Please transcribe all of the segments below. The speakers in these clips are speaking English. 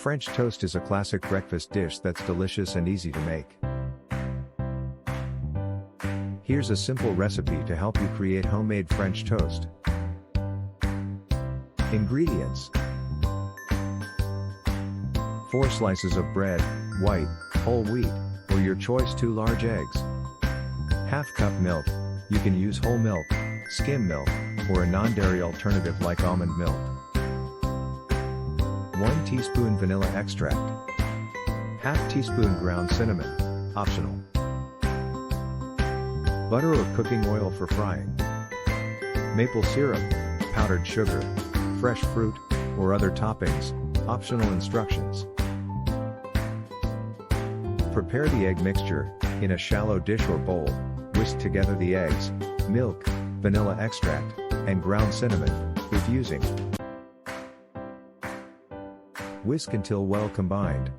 French toast is a classic breakfast dish that's delicious and easy to make. Here's a simple recipe to help you create homemade French toast. Ingredients: 4 slices of bread, white, whole wheat, or your choice 2 large eggs. Half cup milk, you can use whole milk, skim milk, or a non-dairy alternative like almond milk. 1 teaspoon vanilla extract. Half teaspoon ground cinnamon, optional. Butter or cooking oil for frying. Maple syrup, powdered sugar, fresh fruit, or other toppings, optional instructions. Prepare the egg mixture. In a shallow dish or bowl, whisk together the eggs, milk, vanilla extract, and ground cinnamon, if using. Whisk until well combined.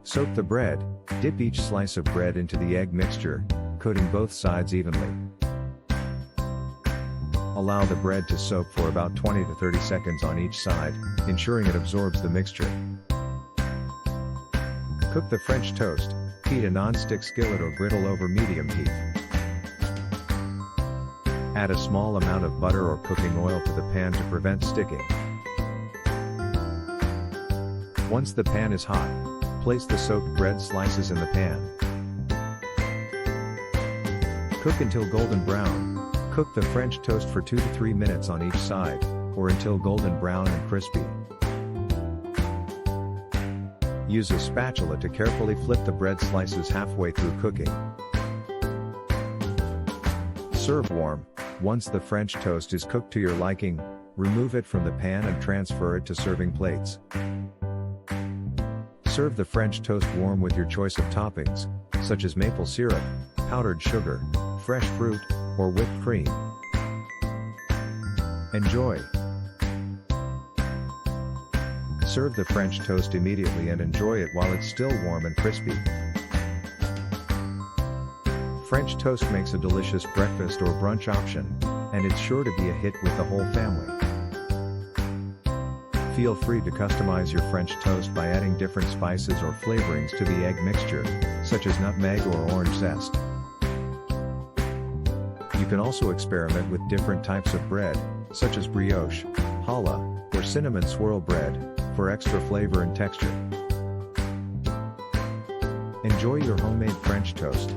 Soak the bread. Dip each slice of bread into the egg mixture, coating both sides evenly. Allow the bread to soak for about 20 to 30 seconds on each side, ensuring it absorbs the mixture. Cook the French toast. Heat a non-stick skillet or griddle over medium heat. Add a small amount of butter or cooking oil to the pan to prevent sticking. Once the pan is hot, place the soaked bread slices in the pan. Cook until golden brown. Cook the French toast for 2 to 3 minutes on each side, or until golden brown and crispy. Use a spatula to carefully flip the bread slices halfway through cooking. Serve warm. Once the French toast is cooked to your liking, remove it from the pan and transfer it to serving plates. Serve the French toast warm with your choice of toppings, such as maple syrup, powdered sugar, fresh fruit, or whipped cream. Enjoy! Serve the French toast immediately and enjoy it while it's still warm and crispy. French toast makes a delicious breakfast or brunch option, and it's sure to be a hit with the whole family. Feel free to customize your French toast by adding different spices or flavorings to the egg mixture, such as nutmeg or orange zest. You can also experiment with different types of bread, such as brioche, challah, or cinnamon swirl bread, for extra flavor and texture. Enjoy your homemade French toast.